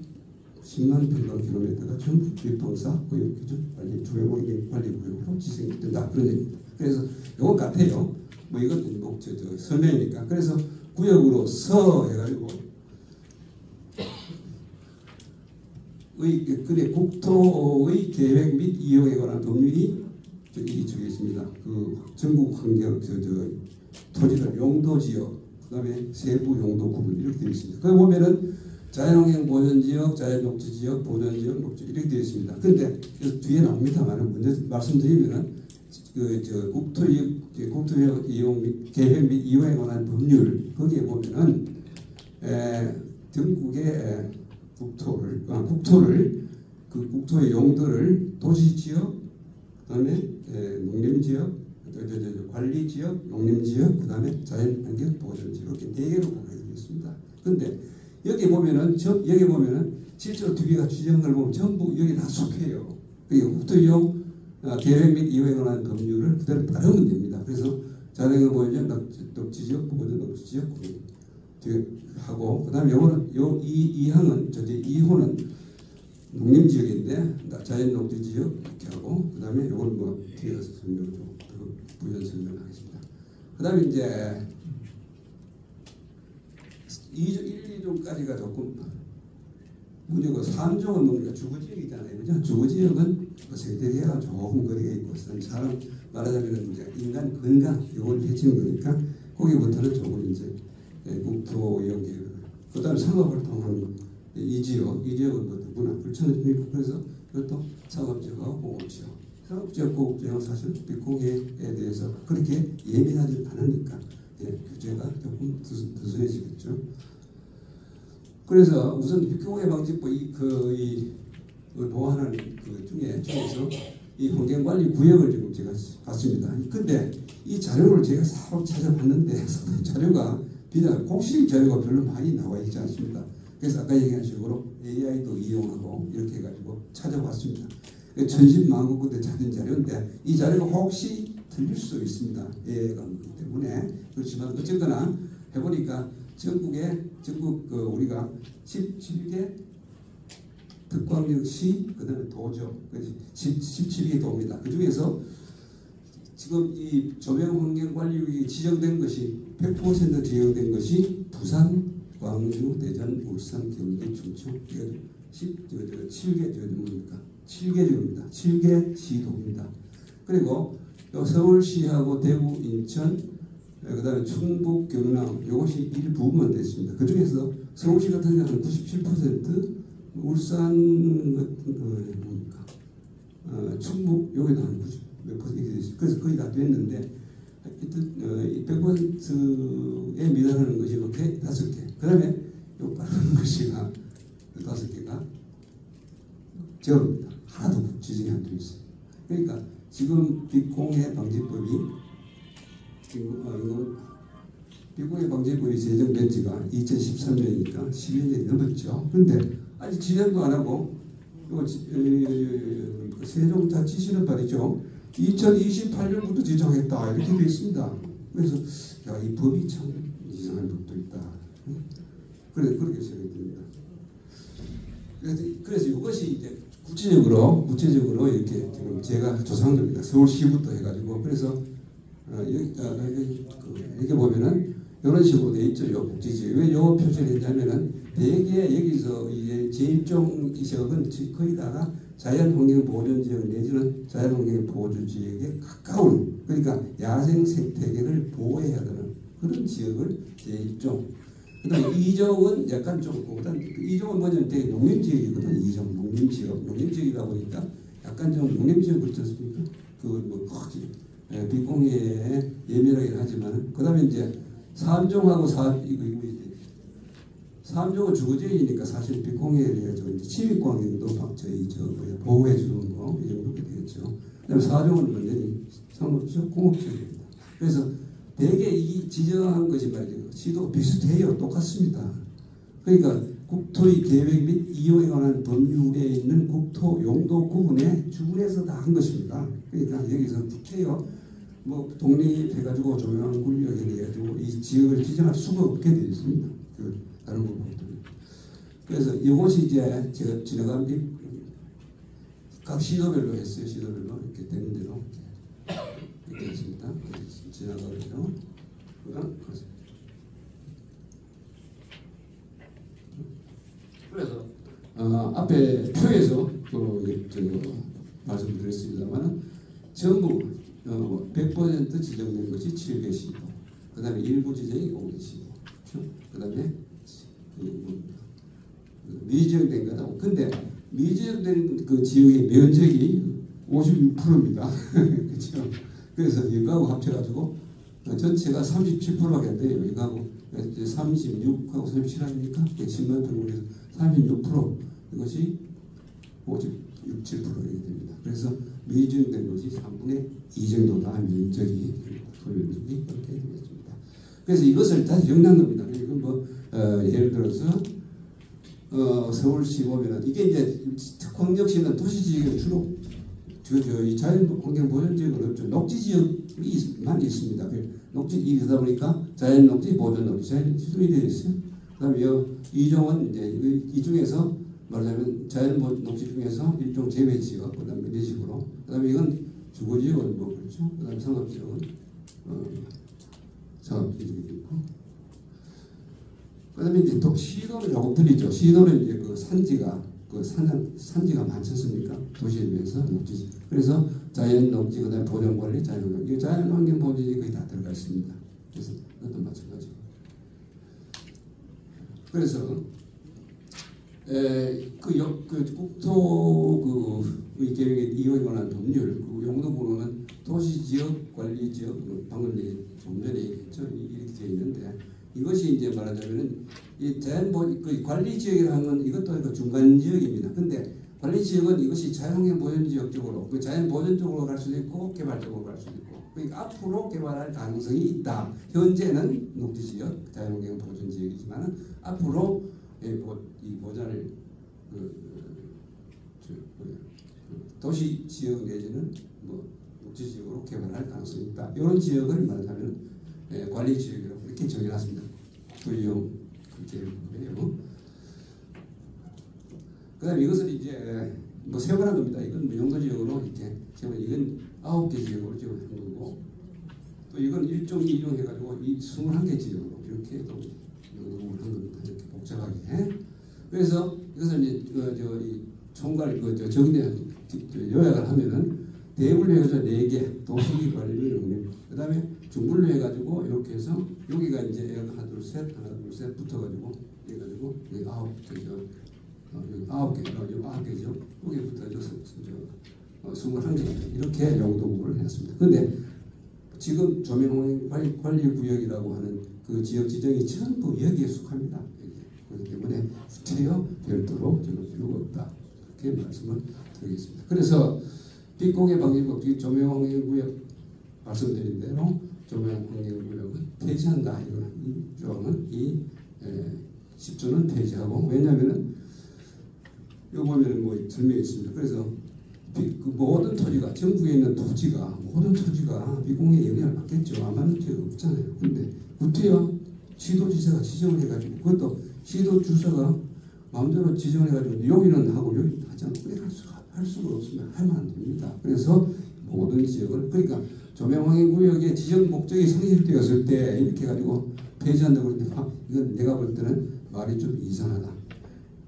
10만 평방킬로미터가 전부 빗방사 허용 기준 관리 조명환경관리구역으로 지정된다. 그런 얘기입니다. 그래서 이건 같아요. 뭐 이것도 뭐 설명이니까. 그래서 구역으로 서 해가지고 그래 국토의 계획 및 이용에 관한 법률이 저기 있습니다. 그 전국 환경 토지를 용도 지역 그다음에 세부 용도 구분 이렇게 되어 있습니다. 거기 보면은 자연환경 보전지역, 자연녹지지역, 보전지역, 녹지 이렇게 되어 있습니다. 근데 뒤에 나옵니다만 먼저 말씀드리면은 국토역 이용 및 계획 및 이용에 관한 법률 거기에 보면은 전국의 국토를 그 국토의 용도를 도시지역, 그다음에 농림지역, 관리지역, 농림지역, 그다음에 자연환경 보전지역 이렇게 4개로 구분되어 있습니다. 그런데 여기 보면은 실제로 뒤에가 지정한 걸 보면 전부 여기 다 속해요. 그러니까 국토용 계획 및 이용에 관한 법률을 그대로 따르면 됩니다. 그래서 자연환경 보전 녹지지역, 보전 녹지지역 하고 그다음에 요거는 이 항은 이 호는 농림지역인데 자연녹지지역 이렇게 하고 그다음에 요건 뭐 뒤에서 설명을 좀 부연 설명하겠습니다. 그다음에 이제 1, 2조까지가 조금 문제고 3조는 뭡니까? 주거지역이잖아요. 그죠? 주거지역은 생태계가 조금 거리가 있고 사람 말하자면 이제 인간 건강 이걸 해치는 거니까 거기부터는 조금 이제 국토 연계 그다음에 상업활동하는 이 지역은 뭐 누구나 불편합니까? 그래서 이것도 상업지역하고 공업지역 상업지역 공업지역은 사실 빗공해에 대해서 그렇게 예민하지 않으니까 규제가 조금 느슨해지겠죠. 그래서 우선 빗공해 방지법 이 보완하는 그 중에서 이 환경관리 구역을 지금 제가 봤습니다. 근데 이 자료를 제가 사로 찾아봤는데 자료가 비단 공식 자료가 별로 많이 나와 있지 않습니다. 그래서 아까 얘기한 식으로 AI도 이용하고 이렇게 해가지고 찾아봤습니다. 천신만고급대 찾은 자료인데 이 자료가 혹시 틀릴 수 있습니다. AI가 없기 때문에. 그렇지만 어쨌거나 해보니까 전국 우리가 17개 특광역시 그다음에 도죠. 17개 도입니다. 그 중에서 지금 이 조명환경관리구역이 지정된 것이 100% 지정된 것이 부산, 광주, 대전, 울산, 경기, 충청 7개 뭡니까? 7개 주입니다. 7개 시도입니다. 그리고 서울시하고 대구, 인천, 그다음에 충북, 경남 이것이 일부분만 됐습니다. 그 중에서 서울시 같은 경우는 97%, 울산 같은 뭡니까? 충북 여기도 한 90몇 퍼센트 이렇게 됐어요. 그래서 거의 다 됐는데 하여튼 100%에 미달하는 것이 이렇게 5개. 그 다음에 요 빠른 것이가 5개가 제로입니다. 하나도 지정이 안 되어 있어요. 그러니까 지금 빛공해 방지법이 빛공해 방지법이 제정된 지가 2013년이니까 12년이 넘었죠. 근데 아직 지정도 안 하고 세종자치시는 말이죠. 2028년부터 지정했다 이렇게 되어 있습니다. 그래서 야, 이 법이 참 이상한 법도 있다. 그렇게 생각이 듭니다. 그래서 이것이 이제 구체적으로 이렇게 지금 제가 조상적입니다. 서울시부터 해가지고 그래서 여기 보면은 이런 식으로 돼 있죠. 요 복지지역. 왜 요 표시를 했냐면은 대개 여기서 이제 제1종 지역은 거의 다가 자연환경보존지역 내지는 자연환경보호지역에 가까운 그러니까 야생 생태계를 보호해야 되는 그런 지역을 제1종. 그다음에 2종은 약간 좀 2종은 뭐냐면 되게 농림지역이거든. 2종 농림지역이다 보니까 약간 좀 농림지역 그렇지 않습니까? 그뭐 크지 빛공해에 예민하긴 하지만 그다음에 이제 3종하고 3종은 주거지역이니까 사실 빛공해에 대해서 침입광경도 저희 보호해 주는 거 이 정도 되겠죠. 그다음에 4종은 완전히 상업지역 공업지역입니다. 그래서 대개 이 지정한 것이 말이죠. 시도가 비슷해요. 똑같습니다. 그러니까 국토의 계획 및 이용에 관한 법률에 있는 국토 용도 구분에 주문해서 다 한 것입니다. 그러니까 여기서 국회요. 뭐 독립해가지고 조용한 권력에 대해 가지고 이 지역을 지정할 수가 없게 되어 있습니다. 다른 부분들. 그래서 이것이 이제 제가 지나간 각 시도별로 했어요. 시도별로 이렇게 되는 대로 이렇게 했습니다. 지나가고요. 그래서 앞에 표에서 말씀드렸습니다만 전부 100% 지정된 것이 7개시고 그 다음에 일부 지정이 5개시고 그 다음에 미지정된 거다. 근데 미지정된 그 지역의 면적이 56%입니다. 그렇죠? 그래서 이거하고 합쳐가지고 전체가 37%밖에 안 돼요. 이거하고 36하고 37 아닙니까? 10만 평에서 36% 이것이 57% 이렇게 됩니다. 그래서 미지정된 것이 3분의 2 정도다. 면적이 소유면적이 그렇게 되겠습니다. 그래서 이것을 다시 정리한 겁니다. 이건 뭐 예를 들어서 서울시 보면은 이게 이제 특황역시는 도시지역에 주로 이 자연환경보존지역은 없죠. 녹지지역만 있습니다. 녹지이다 보니까 자연녹지, 보존녹지, 자연시설이 되어 있어요. 그다음에 이 종은 이제 이 중에서 말하자면 자연녹지 중에서 일종 재배지역, 그다음에 이런 식으로. 그다음에 이건 주거지역은 뭐 그렇죠. 그다음에 상업지역은 상업지역이 있고. 그다음에 이제 또 시도는 조금 틀리죠. 시도는 이제 그 산지가 많지 않습니까? 도시에 비해서 녹지. 그래서 자연 녹지 그다음에 보존 관리, 자연환경. 이 자연환경 보존이 거의 다 들어가 있습니다. 그래서 그것도 마찬가지고. 그래서 국토 계획의 이용에 관한 법률 용도번호는 도시지역관리지역 방금 좀 전에 얘기했죠. 이렇게 되어 있는데 이것이 이제 말하자면은 이 관리지역이라는 건 이것도 중간지역입니다. 근데 관리지역은 이것이 자연환경보존지역 쪽으로 자연보존 쪽으로 갈 수도 있고 개발 쪽으로 갈 수도 있고 그러니까 앞으로 개발할 가능성이 있다. 현재는 녹지지역 자연환경보존지역이지만 앞으로 이 보존을 도시지역 내지는 뭐 녹지지역으로 개발할 가능성이 있다. 이런 지역을 말하자면 관리지역이라고 이렇게 정해놨습니다. 도의용 그렇게 해요. 그다음에 이것을 이제 뭐 세분한 겁니다. 이건 뭐 용도지역으로 이렇게 세분 이건 9개 지역으로 지금 한 거고 또 이건 1종, 2종 해가지고 이 21개 지역으로 이렇게 또 용도를 한 겁니다. 이렇게 복잡하게. 그래서 이것을 이제 이 총괄 정리 요약을 하면은 대분류 해서 4개 도시 관리 용역. 그다음에 중분류 해가지고 이렇게 해서 여기가 이제 하나 둘 셋 붙어가지고 해가지고 여기 9개죠. 여기부터 21개 이렇게 용도 구분을 했습니다. 근데 지금 조명관리구역이라고 하는 그 지역 지정이 전부 여기에 속합니다. 그렇기 때문에 구체요 별도로 적을 필요가 없다. 그렇게 말씀을 드리겠습니다. 그래서 빛공해 방지법 조명환경구역 말씀드린 대로 조명환경구역은 폐지한다. 이거는 이 조항은 이 10조는 폐지하고, 왜냐하면은 여기 보면 뭐 설명이 있습니다. 그래서 그 모든 토지가, 전국에 있는 토지가, 모든 토지가 비공해에 영향을 받겠죠. 안 받는 토지가 없잖아요. 근데 구태여 시도지사가 지정을 해가지고, 그것도 시도주사가 마음대로 지정을 해가지고 여기는 하고 여기는 하지 않고 그래 할 수가 없으면 하면 안 됩니다. 그래서 모든 지역을, 그러니까 조명환경구역의 지정 목적이 성립되었을 때 이렇게 해가지고 폐지한다고 그러는데, 이건 내가 볼 때는 말이 좀 이상하다.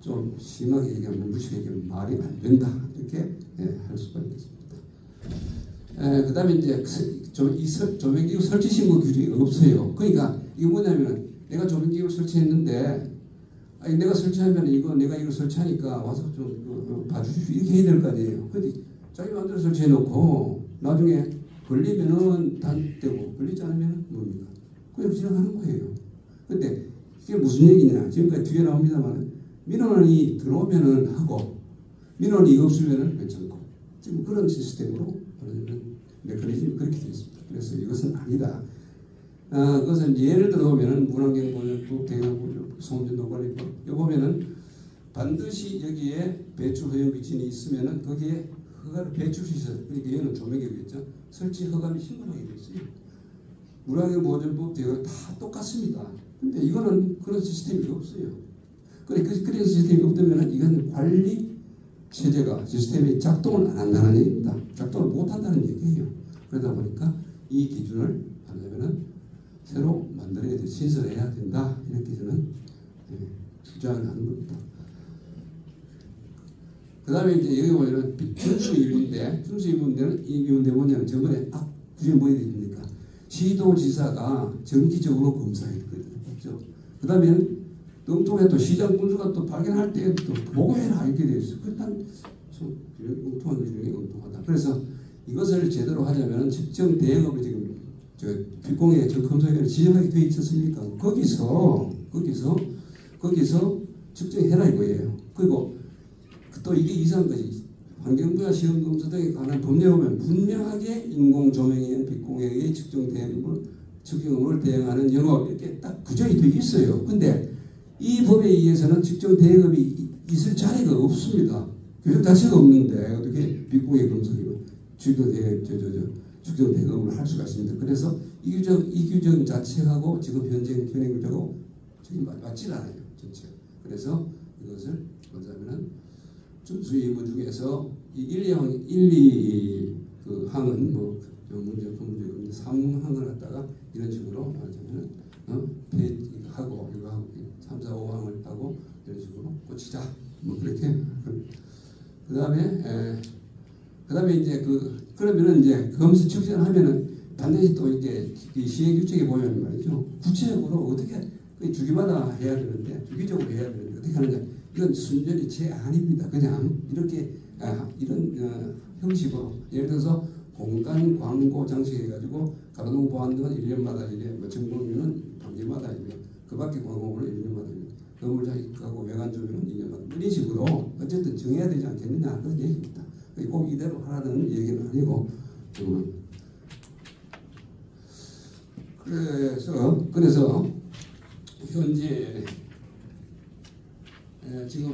좀 심하게 얘기하면, 무식하게 얘기하면 말이 안 된다. 이렇게 할 수가 있겠습니다. 그 다음에 이제 조명기구 설치 신고 규정이 없어요. 그러니까 이게 뭐냐면, 내가 조명기구를 설치했는데, 아니 내가 설치하면 내가 이거 설치하니까 와서 좀 봐주십시오. 이렇게 해야 될 거 아니에요. 근데 자기 마음대로 설치해놓고 나중에 걸리면은 단되고 걸리지 않으면 뭡니까? 그냥 지나가는 거예요. 근데 이게 무슨 얘기냐? 지금까지 뒤에 나옵니다만, 민원이 들어오면은 하고 민원이 없으면은 괜찮고, 지금 그런 시스템으로 메커니즘이 그렇게 되어 있습니다. 그래서 이것은 아니다. 그것은 예를 들어보면은 문환경보전법, 대형보전법, 소음전도관리법, 여기 보면은 반드시 여기에 배출 허용 미진이 있으면은 거기에 허가를 배출시설, 그러니까 얘는 조명기구겠죠. 설치 허가를 신고하게 되어 있어요. 문환경보전법, 대형 다 똑같습니다. 근데 이거는 그런 시스템이 없어요. 그런 시스템이 없다면 이건 관리 체제가, 시스템이 작동을 안 한다는 얘기입니다. 작동을 못 한다는 얘기예요. 그러다 보니까 이 기준을 하려면은 새로 만들어야 돼, 신설해야 된다. 이렇게 저는 주장을 하는 겁니다. 그 다음에 이제 여기 보면은 준수의문대, 준수의문대는 이 의문대 뭐냐면 저번에 규정이 뭐야 됩니까? 시도지사가 정기적으로 검사했거든요. 그렇죠? 그 다음에 엉뚱해 또 시장 군수가 또 발견할 때 또 보고해라 이렇게 되어 있어요. 일단 엉뚱한 것 중에 엉뚱하다. 그래서 이것을 제대로 하려면 특정 대응업을 지금 빛공해 검사위원회 지정하게 되어 있었습니까? 거기서 측정해라 이거예요. 그리고 또 이게 이상한 것이, 환경부와 시험검사 등에 관한 법령에 보면 분명하게 인공조명에 빛공해의 측정 대응을 측정을 대응하는 영업 이렇게 딱 규정이 되어 있어요. 근데 이 법에 의해서는 측정 대응업이 있을 자리가 없습니다. 규정 자체가 없는데 어떻게 빛공해 검사기로 측정 대응업을 할 수가 있습니다. 그래서 이 규정 자체하고 지금 현행 규정하고 지금 맞질 않아요. 전체. 그래서 이것을 뭐냐면은 준수의무 중에서 이 1, 2 그 항은 뭐 문제, 그 문제, 3항을 갖다가 이런 식으로 말하자면은 폐지하고 이거 하고 3, 4, 5항을 하고 이런 식으로 고치자. 뭐 그렇게. 그다음에 이제 그러면은 이제 검수 측정하면은 반드시 또 이렇게 시행규칙에 보면 말이죠. 구체적으로 어떻게 주기마다 해야 되는데, 주기적으로 해야 되는데 어떻게 하느냐. 이건 순전히 제 아닙니다. 그냥 이렇게 이런 형식으로, 예를 들어서 공간 광고 장식해가지고 가로등 보안 등은 1년마다 이래, 뭐 정보면은 반기마다 이래, 그 밖에 광고는 1년마다 이래, 건물 장식하고 외관 조명은 2년마다 이런 식으로 어쨌든 정해야 되지 않겠느냐 그런 얘기입니다. 꼭 이대로 하라는 얘기는 아니고. 그래서 현재 지금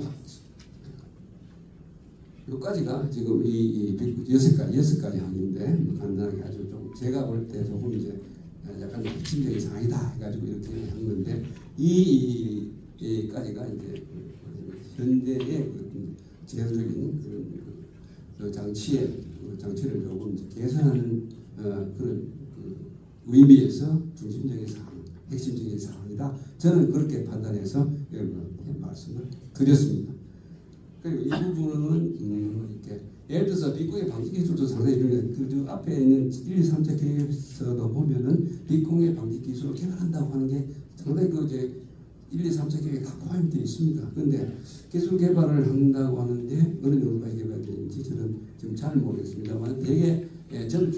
여기까지가 지금 이 6가지 항인데, 간단하게 아주 좀 제가 볼 때 조금 이제 약간 핵심적인 사항이다 해가지고 이렇게 한 건데, 이까지가 이제 현대의 제도적인 그런 장치를 조금 이제 개선하는 그런 의미에서 중심적인 사항, 핵심적인 사항이다. 저는 그렇게 판단해서 여러분께 말씀을 드렸습니다. 그리고 이 부분은 이렇게 예를 들어서 빛공해 방지 기술도 상당히 중요해요. 그 앞에 있는 1, 2, 3차 계획에서도 보면은 빛공해 방지 기술을 개발한다고 하는 게 상당히 그 이제 1, 2, 3차 계획에 다 포함되어 있습니다. 그런데 기술 개발을 한다고 하는데 어느 정도까지 개발되는지 저는 지금 잘 모르겠습니다만, 대개 저는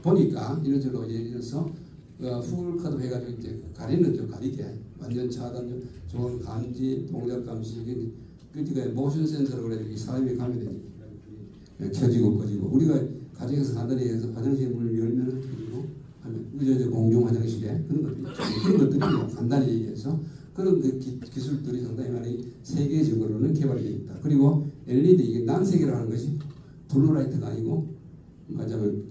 보니까 이런 식으로 예를 들어서 풀카드 해가지고 이제 가리는 좀 가리게 완전 차단 좋은 감지 동작 감시 그러니까 모션 센서로 그래가지고 사람이 가면 되니까 켜지고 꺼지고 우리가 가정에서 간단히 해서 화장실 문을 열면은 켜지고 하면 저 공용 화장실에 그런 것들이 간단히 얘기해서 그런 그 기술들이 상당히 많이 세계적으로는 개발이 되어 있다. 그리고 LED 이게 난색이라고 하는 것이 블루라이트가 아니고 맞아면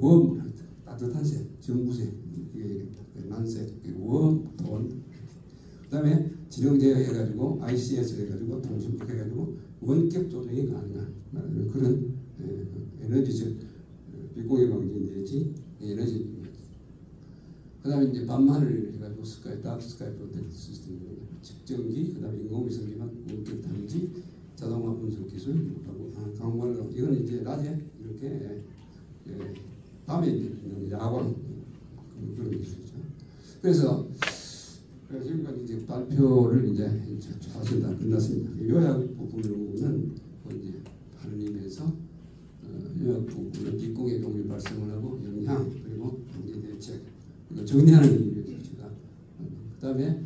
웜 따뜻한 색, 전구색 이게 난색, 웜 톤. 그다음에 지정제어 해가지고 ICS 해가지고 통신력 해가지고 원격 조정이 가능한 그런 에너지 빛공해 방지 내지 에너지. 그다음에 이제 밤하늘 해가지고 스카이 다크 스카이 프로텍트 시스템 측정기 그다음에 인공위성 기반 원격 탐지 자동화 분석 기술 하고 강관로 이거는 이제 낮에 이렇게 밤에 있는 야광 그런 기술이죠. 그래서 지금까지 이제 발표를 이제 사실 다 끝났습니다. 요약 부분은 이제 다른 의미에서 요약 부분은 빛공해 종류 발생을 하고 영향 그리고 방지 대책 정리하는 의미에서 제가 그다음에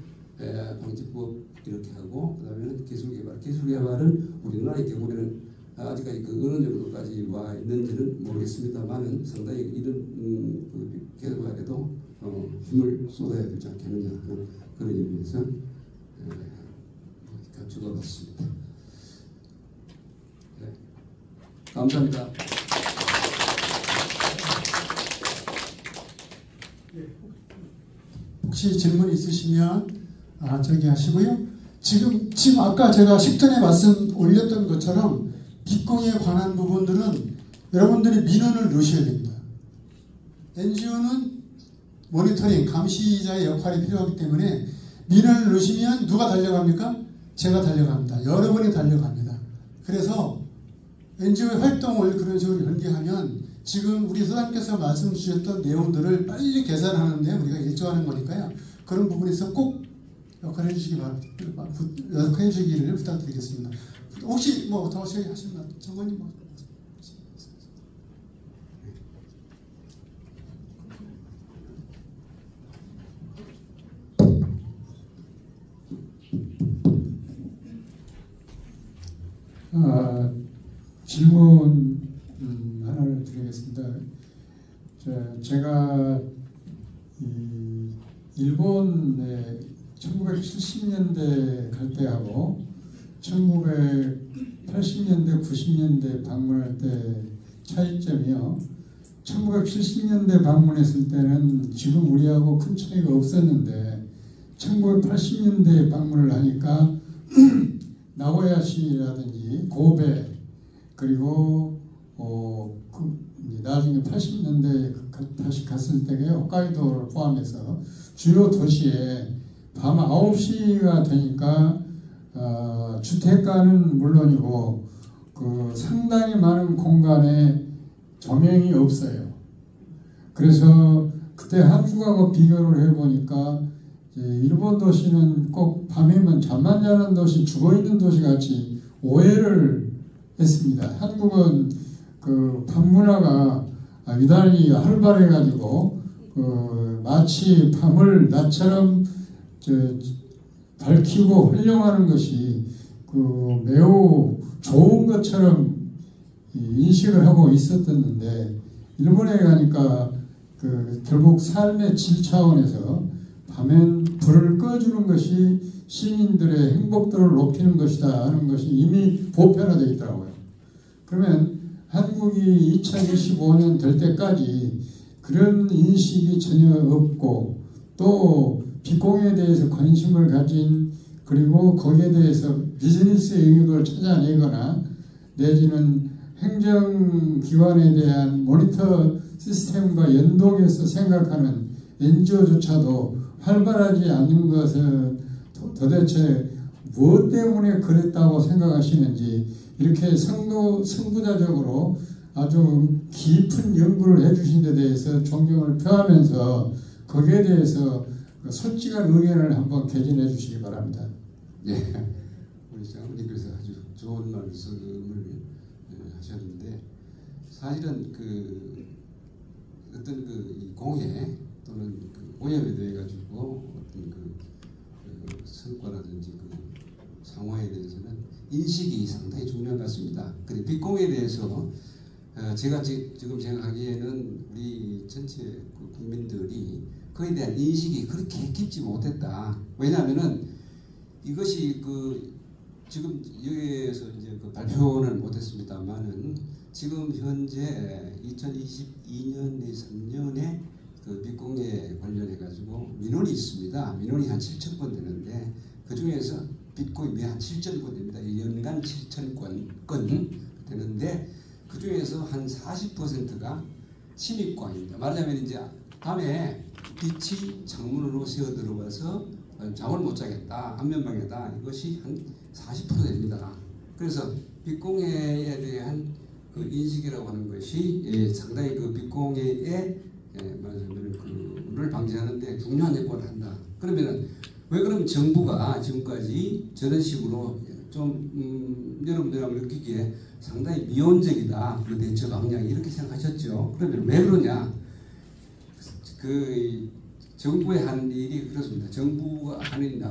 방지법 이렇게 하고 그다음에는 기술 개발은 우리나라의 경우에는 아직까지 그 어느 정도까지 와 있는지는 모르겠습니다만은 상당히 이런 그 개발에도 힘을 쏟아야 되지 않겠느냐 하는 그런 의미에서 갖추어 봤습니다. 네. 감사합니다. 혹시 질문 있으시면 저기 하시고요. 지금 아까 제가 식전에 말씀 올렸던 것처럼 빛공에 관한 부분들은 여러분들이 민원을 넣으셔야 됩니다. NGO는 모니터링, 감시자의 역할이 필요하기 때문에 민원을 넣으시면 누가 달려갑니까? 제가 달려갑니다. 여러분이 달려갑니다. 그래서 NGO의 활동을 그런 식으로 연계하면 지금 우리 소장님께서 말씀 주셨던 내용들을 빨리 계산하는데 우리가 일조하는 거니까요. 그런 부분에서 꼭 역할해 주시기를 부탁드리겠습니다. 혹시 뭐 더 하시면 장관님 뭐. 질문 하나를 드리겠습니다. 제가 일본에 1970년대 갈 때하고 1980년대, 90년대 방문할 때 차이점이요. 1970년대 방문했을 때는 지금 우리하고 큰 차이가 없었는데 1980년대 방문을 하니까 나고야시라든지 고베 그리고 나중에 80년대에 다시 갔을 때에 홋카이도를 포함해서 주요 도시에 밤 9시가 되니까 주택가는 물론이고 그 상당히 많은 공간에 조명이 없어요. 그래서 그때 한국하고 비교를 해보니까 일본 도시는 꼭 밤이면 잠만 자는 도시, 죽어있는 도시 같이 오해를 했습니다. 한국은 그 밤문화가 유달리 활발해가지고 마치 밤을 낮처럼 밝히고 활용하는 것이 매우 좋은 것처럼 인식을 하고 있었는데 일본에 가니까 결국 삶의 질 차원에서 밤엔 불을 꺼주는 것이 시민들의 행복도를 높이는 것이다 하는 것이 이미 보편화되어 있더라고요. 그러면 한국이 2025년 될 때까지 그런 인식이 전혀 없고 또 빛공에 대해서 관심을 가진 그리고 거기에 대해서 비즈니스 영역을 찾아내거나 내지는 행정기관에 대한 모니터 시스템과 연동해서 생각하는 NGO조차도 활발하지 않는 것은 도대체 무엇 때문에 그랬다고 생각하시는지 이렇게 선구자적으로 아주 깊은 연구를 해주신 데 대해서 존경을 표하면서 거기에 대해서 솔직한 의견을 한번 개진해 주시기 바랍니다. 네, 우리 장관님께서 아주 좋은 말씀을 하셨는데 사실은 공해 또는 그 오염에 대해 가지고 어떤 그 성과라든지 그 상황에 대해서는 인식이 상당히 중요한 것 같습니다. 근데 빛공해에 대해서 제가 지금 생각하기에는 우리 전체 그 국민들이 그에 대한 인식이 그렇게 깊지 못했다. 왜냐하면은 이것이 그 지금 여기에서 이제 그 발표는 못했습니다만은 지금 현재 2022년, 3년에 그 빛공해 관련해 가지고 민원이 있습니다. 민원이 한 7,000건 되는데 그 중에서 빛공해 한 7,000건 됩니다. 연간 7,000건 되는데 그 중에서 한 40%가 침입광입니다. 말하자면 이제 밤에 빛이 창문으로 새어 들어와서 잠을 못 자겠다, 안면방해다, 이것이 한 40% 됩니다. 그래서 빛공해에 대한 그 인식이라고 하는 것이 상당히 그 빛공해의 말하자면 그를 방지하는데 중요한 역할을 한다. 그러면은 왜 그러면 정부가 지금까지 저런 식으로 좀 여러분들하고 느끼기에 상당히 미온적이다, 그 대처 방향이 이렇게 생각하셨죠. 그러면 왜 그러냐? 그 정부에 하는 일이 그렇습니다. 정부가 하는 일이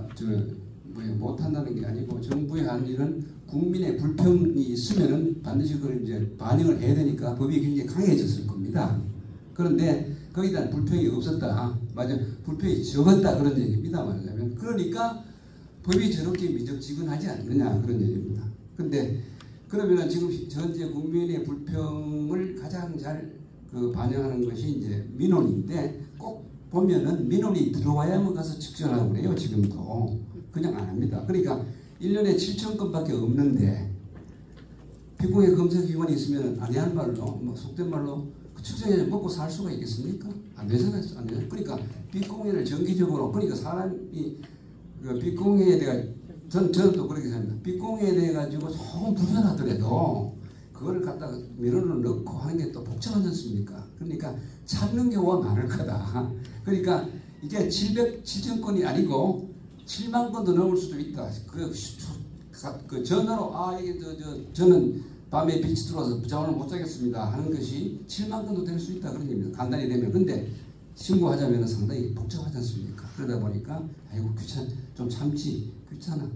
못한다는 게 아니고 정부에 하는 일은 국민의 불평이 있으면은 반드시 그걸 이제 반영을 해야 되니까 법이 굉장히 강해졌을 겁니다. 그런데 거기에 대한 불평이 없었다. 맞아요. 불평이 적었다. 그런 얘기입니다. 말하자면. 그러니까 법이 저렇게 미적지근하지 않느냐. 그런 얘기입니다. 근데 그러면은 지금 현재 국민의 불평을 가장 잘 그 반영하는 것이 이제 민원인데 꼭 보면은 민원이 들어와야만 가서 측정하고 그래요. 지금도. 그냥 안 합니다. 그러니까 1년에 7,000건밖에 없는데 빛공해 검사기관이 있으면 아니한 말로 뭐 속된 말로 그 측정해서 먹고 살 수가 있겠습니까? 안 되잖아요. 안 되잖아요. 그러니까 빛공해를 정기적으로 그러니까 사람이 그 빛공해에 대해 저는 또 그렇게 생각합니다. 빛공해에 대해 가지고 조금 불편하더라도 그걸 갖다가 민원을 넣고 하는 게 또 복잡하지 않습니까? 그러니까 찾는 경우가 많을 거다. 그러니까 이게 7,000건이 아니고 7만 건도 넘을 수도 있다. 그 전화로 이게 저는 밤에 빛이 들어와서 잠을 못 자겠습니다 하는 것이 7만 건도 될 수 있다 그런 얘기입니다. 간단히 되면. 근데 신고하자면 상당히 복잡하지 않습니까? 그러다 보니까 아이고 좀 참지, 귀찮아,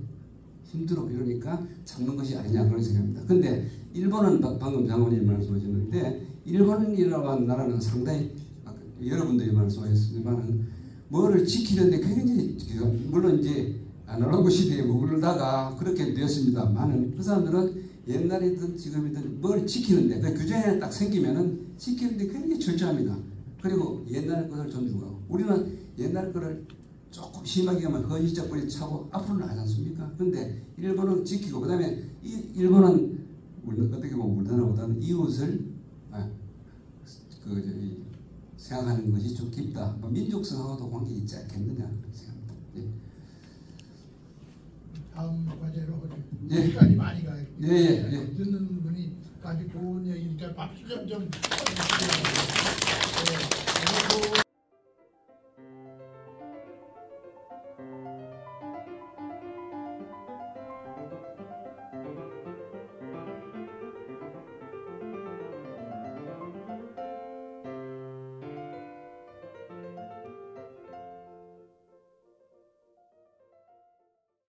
힘들어 이러니까 참는 것이 아니냐 그런 생각입니다. 근데 일본은 방금 장관님 말씀하셨는데 일본이라고 하는 나라는 상당히 여러분들이 말씀하셨지만은 뭐를 지키는데 굉장히 물론 이제 아날로그 시대에 머물다가 그렇게 되었습니다만은 그 사람들은 옛날이든 지금이든 뭘 지키는데 그 규정이 딱 생기면은 지키는데 굉장히 철저합니다. 그리고 옛날 것을 존중하고 우리는 옛날 거를 조금 심하게 하면 허지적거리 차고 앞으로는 하지 않습니까? 근데 일본은 지키고 그 다음에 일본은 어떻게 보면 우리나라보다는 이웃을 생각하는 것이 좀 깊다. 민족성하고도 관계 있지 않겠느냐 생각합니다. 예. 다음 과제로 예. 시간이 많이 가요. 예. 듣는 분이 아주 좋은 얘기니까 박수 좀